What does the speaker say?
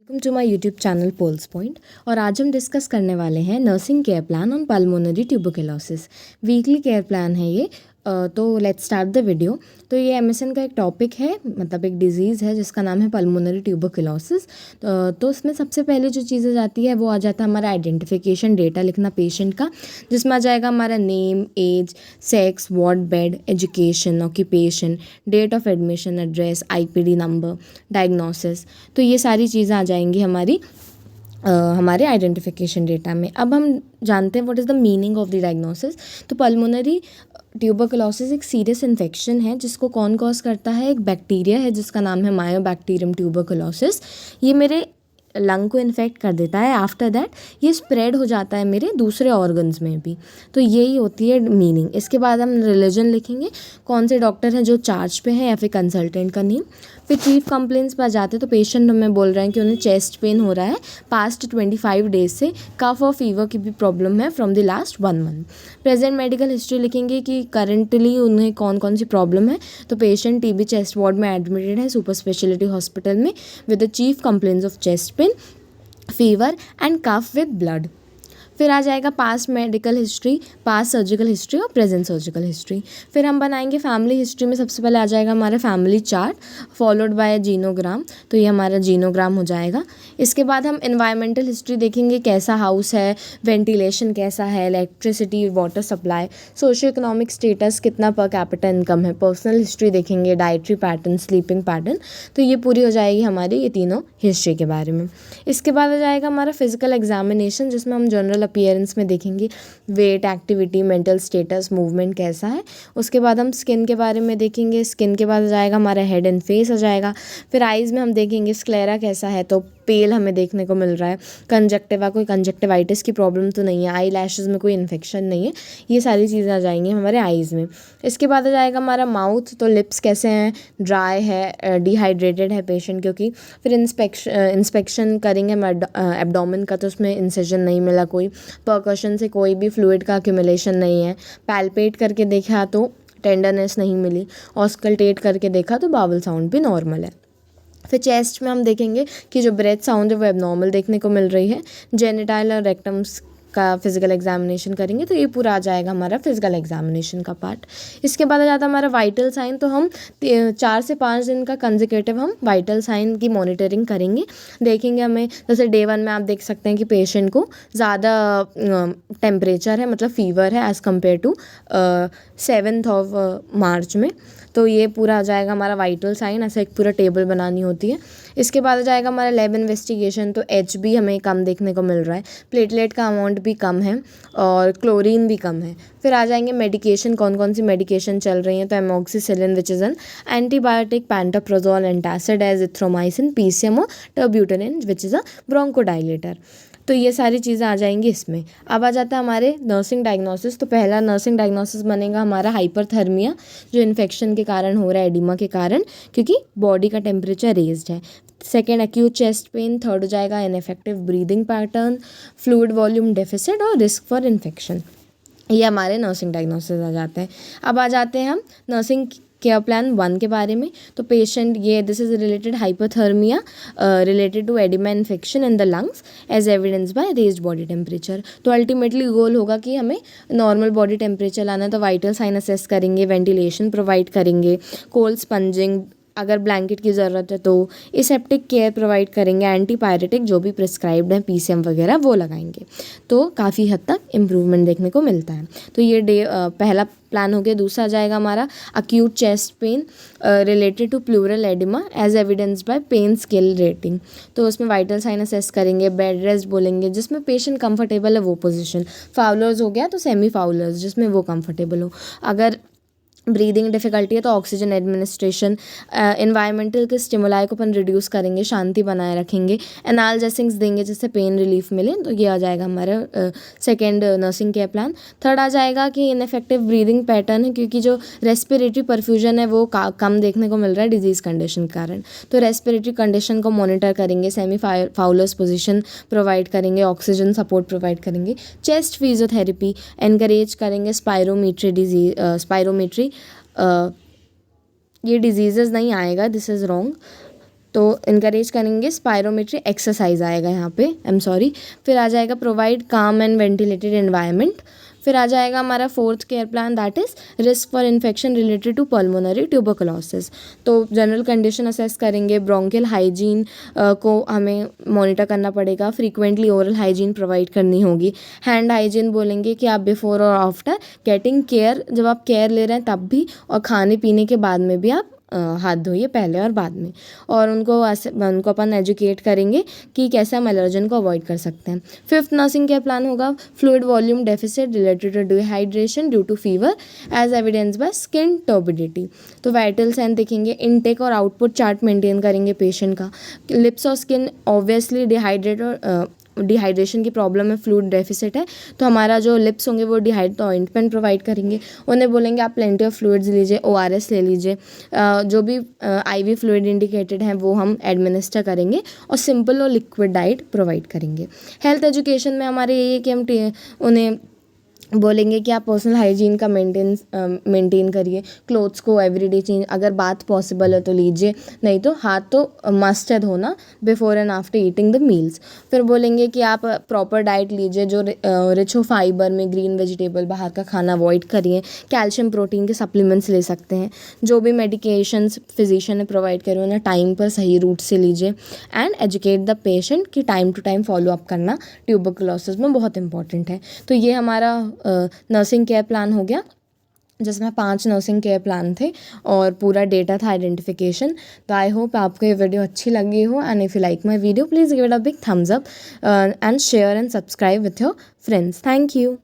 Welcome to my YouTube channel poles point. और आज हम डिस्कस करने वाले हैं nursing care plan on pulmonary tuberculosis. Weekly care plan है ये। तो लेट्स स्टार्ट द वीडियो। तो ये एमएसएन का एक टॉपिक है, मतलब एक डिजीज़ है जिसका नाम है पल्मोनरी ट्यूबरकुलोसिस। तो इसमें सबसे पहले जो चीज़ें जाती है वो आ जाता है हमारा आइडेंटिफिकेशन डेटा लिखना पेशेंट का, जिसमें आ जाएगा हमारा name, age, sex, ward bed, education, occupation, date of admission, address, IPD number, diagnosis. तो ये सारी चीज़ें आ जाएंगी हमारे आइडेंटिफिकेशन डेटा में। अब हम जानते हैं what is the meaning of the diagnosis. तो पल्मोनरी ट्यूबरकुलोसिस एक सीरियस इन्फेक्शन है जिसको कौन कॉज करता है, एक बैक्टीरिया है जिसका नाम है मायोबैक्टीरियम ट्यूबरकुलोसिस। ये मेरे लंग को इन्फेक्ट कर देता है। आफ्टर दैट ये स्प्रेड हो जाता है मेरे दूसरे ऑर्गन्स में भी। तो यही होती है मीनिंग। इसके बाद हम रिलीजन लिखेंगे, कौन से डॉक्टर हैं जो चार्ज पे हैं या फिर कंसल्टेंट का नेम। फिर चीफ कंप्लेंट्स पर जाते हैं तो पेशेंट हमें बोल रहे हैं कि उन्हें चेस्ट पेन हो रहा है पास्ट 25 डेज से, कफ और फीवर की भी प्रॉब्लम है from the last 1 month. Present medical history लिखेंगे कि करंटली उन्हें कौन कौन सी प्रॉब्लम है। तो पेशेंट टीबी चेस्ट वार्ड में एडमिटेड है सुपर स्पेशलिटी हॉस्पिटल में with the chief complaints of chest pain, fever and cough with blood. फिर आ जाएगा past medical history, past surgical history और प्रेजेंट सर्जिकल हिस्ट्री। फिर हम बनाएंगे फैमिली हिस्ट्री में सबसे पहले आ जाएगा हमारा फैमिली चार्ट फॉलोड बाय जीनोग्राम। तो ये हमारा जीनोग्राम हो जाएगा। इसके बाद हम एनवायरमेंटल हिस्ट्री देखेंगे, कैसा हाउस है, वेंटिलेशन कैसा है, electricity, water supply, socio economic status, कितना पर कैपिटा इनकम है। पर्सनल हिस्ट्री देखेंगे, डाइटरी पैटर्न, स्लीपिंग पैटर्न। तो ये पूरी हो जाएगी हमारी ये तीनों हिस्ट्री के बारे में। इसके बाद आ जाएगा हमारा फिजिकल एग्जामिनेशन, जिसमें हम जनरल अपीयरेंस में देखेंगे weight, activity, mental status, movement कैसा है। उसके बाद हम स्किन के बारे में देखेंगे। स्किन के बाद आ जाएगा हमारा हेड एंड फेस आ जाएगा। फिर आइज़ में हम देखेंगे स्क्लेरा कैसा है, तो पेल हमें देखने को मिल रहा है। कंजक्टिवा, कोई कंजक्टिवाइटिस की प्रॉब्लम तो नहीं है। आई लैशेज़ में कोई इन्फेक्शन नहीं है। ये सारी चीज़ें आ जाएंगी हमारे आइज़ में। इसके बाद आ जाएगा हमारा माउथ, तो लिप्स कैसे हैं, ड्राई है, डिहाइड्रेटेड है पेशेंट क्योंकि। फिर इंस्पेक्शन करेंगे हम एब्डोमेन का, तो उसमें इंसिजन नहीं मिला कोई। परकशन से कोई भी फ्लूइड का अक्यूमुलेशन नहीं है। पैल्पेट करके देखा तो टेंडरनेस नहीं मिली। ऑस्कल्टेट करके देखा तो बावल साउंड भी नॉर्मल है। फिर चेस्ट में हम देखेंगे कि जो ब्रेथ साउंड है वो एबनॉर्मल देखने को मिल रही है। जेनिटाइल और रेक्टम्स का फिजिकल एग्जामिनेशन करेंगे। तो ये पूरा आ जाएगा हमारा फिजिकल एग्जामिनेशन का पार्ट। इसके बाद आ जाता है हमारा वाइटल साइन। तो हम 4 से 5 दिन का कंसेक्यूटिव हम वाइटल साइन की मॉनिटरिंग करेंगे। देखेंगे हमें, जैसे डे 1 में आप देख सकते हैं कि पेशेंट को ज़्यादा टेम्परेचर है, मतलब फीवर है एज़ कम्पेयर टू 7 मार्च में। तो ये पूरा आ जाएगा हमारा वाइटल साइन। ऐसा एक पूरा टेबल बनानी होती है। इसके बाद आ जाएगा हमारा लैब इन्वेस्टिगेशन। तो एच बी हमें कम देखने को मिल रहा है, प्लेटलेट का अमाउंट भी कम है और क्लोरीन भी कम है। फिर आ जाएंगे मेडिकेशन, कौन कौन सी मेडिकेशन चल रही हैं। तो amoxicillin which is an antibiotic, पैंटाप्रोजोल, antacid, azithromycin, PCM और टर्ब्यूटेनिन विच इज़ अ ब्रोंकोडाइलेटर। तो ये सारी चीज़ें आ जाएंगी इसमें। अब आ जाता है हमारे नर्सिंग डायग्नोसिस। तो पहला नर्सिंग डायग्नोसिस बनेगा हमारा हाइपरथर्मिया, जो इन्फेक्शन के कारण हो रहा है, एडिमा के कारण, क्योंकि बॉडी का टेम्परेचर रेज्ड है। Second acute chest pain. Third हो जाएगा ineffective breathing pattern, fluid volume deficit और रिस्क फॉर इन्फेक्शन। ये हमारे नर्सिंग डायग्नोसिस आ जाते हैं। अब आ जाते हैं हम नर्सिंग केयर प्लान 1 के बारे में। तो पेशेंट ये this is related hypothermia related to oedema infection in the lungs as evidence by raised body temperature. तो अल्टीमेटली गोल होगा कि हमें नॉर्मल बॉडी टेम्परेचर लाना है। तो वाइटल साइन असेस करेंगे, वेंटिलेशन प्रोवाइड करेंगे, कोल्ड स्पंजिंग, अगर ब्लैंकेट की ज़रूरत है तो एसेप्टिक केयर प्रोवाइड करेंगे, एंटीपायरेटिक जो भी प्रिस्क्राइब्ड है पीसीएम वगैरह वो लगाएंगे। तो काफ़ी हद तक इम्प्रूवमेंट देखने को मिलता है। तो ये पहला प्लान हो गया। दूसरा आ जाएगा हमारा acute chest pain related to pleural oedema as evidence by pain scale rating. तो उसमें वाइटल साइन असेस करेंगे, बेड रेस्ट बोलेंगे जिसमें पेशेंट कंफर्टेबल है वो पोजीशन, फाउलर्स हो गया तो सेमी फाउलर्स जिसमें वो कंफर्टेबल हो। अगर ब्रीदिंग डिफ़िकल्टी है तो ऑक्सीजन एडमिनिस्ट्रेशन, इन्वायरमेंटल के स्टिमुलाई को अपन रिड्यूस करेंगे, शांति बनाए रखेंगे, एनाल्जेसिक्स देंगे जिससे पेन रिलीफ मिले। तो ये आ जाएगा हमारा second nursing care plan. Third आ जाएगा कि इनफेक्टिव ब्रीदिंग पैटर्न है, क्योंकि जो रेस्पिरेटरी परफ्यूजन है वो कम देखने को मिल रहा है डिजीज़ कंडीशन के कारण। तो रेस्पिरेटरी कंडीशन को मॉनिटर करेंगे, सेमी फाउलर्स पोजिशन प्रोवाइड करेंगे, ऑक्सीजन सपोर्ट प्रोवाइड करेंगे, चेस्ट फिजियोथेरेपी एनकरेज करेंगे, स्पायरोमीट्री ये डिजीज़ नहीं आएगा, दिस इज़ रॉन्ग। तो इनकरेज करेंगे स्पायरोमेट्री एक्सरसाइज आएगा यहाँ पे, आई एम सॉरी। फिर आ जाएगा प्रोवाइड काम एंड वेंटिलेटेड एनवायरनमेंट। फिर आ जाएगा हमारा fourth care plan, that is risk for infection related to pulmonary tuberculosis. तो जनरल कंडीशन असेस करेंगे, ब्रोंकियल हाइजीन को हमें मॉनिटर करना पड़ेगा, फ्रीक्वेंटली ओरल हाइजीन प्रोवाइड करनी होगी। हैंड हाइजीन बोलेंगे कि आप बिफोर और आफ्टर गेटिंग केयर, जब आप केयर ले रहे हैं तब भी, और खाने पीने के बाद में भी आप हाथ धोइए, पहले और बाद में। और उनको अपन एजुकेट करेंगे कि कैसे हम एलर्जन को अवॉइड कर सकते हैं। फिफ्थ नर्सिंग केयर प्लान होगा fluid volume deficit related to dehydration due to fever as evidence by skin turbidity. तो वाइटल साइन देखेंगे, इनटेक और आउटपुट चार्ट मेंटेन करेंगे पेशेंट का। लिप्स और स्किन ऑब्वियसली डिहाइड्रेट और डिहाइड्रेशन की प्रॉब्लम है, फ्लूइड डेफिसिट है, तो हमारा जो लिप्स होंगे वो डिहाइड, तो ऑइंटमेंट प्रोवाइड करेंगे। उन्हें बोलेंगे आप प्लेंटी ऑफ फ्लूइड्स लीजिए, ORS ले लीजिए, जो भी IV फ्लूइड इंडिकेटेड हैं वो हम एडमिनिस्टर करेंगे, और सिंपल और लिक्विड डाइट प्रोवाइड करेंगे। हेल्थ एजुकेशन में हमारे ये है कि हम उन्हें बोलेंगे कि आप पर्सनल हाइजीन का मेंटेन करिए, क्लोथ्स को एवरीडे चेंज, अगर बात पॉसिबल है तो लीजिए, नहीं तो हाथ तो मस्ट है धोना before and after eating the meals. फिर बोलेंगे कि आप प्रॉपर डाइट लीजिए जो रिच हो फाइबर में, ग्रीन वेजिटेबल, बाहर का खाना अवॉइड करिए, कैल्शियम प्रोटीन के सप्लीमेंट्स ले सकते हैं, जो भी मेडिकेशंस फिजिशियन ने प्रोवाइड करे उन्हें टाइम पर सही रूट से लीजिए, एंड एजुकेट द पेशेंट कि time to time follow up करना ट्यूबरकुलोसिस में बहुत इंपॉर्टेंट है। तो ये हमारा नर्सिंग केयर प्लान हो गया, जिसमें 5 नर्सिंग केयर प्लान थे और पूरा डेटा था आइडेंटिफिकेशन। तो आई होप आपको ये वीडियो अच्छी लगी हो, and if you like my video please give it a big thumbs up and share and subscribe with your friends. Thank you.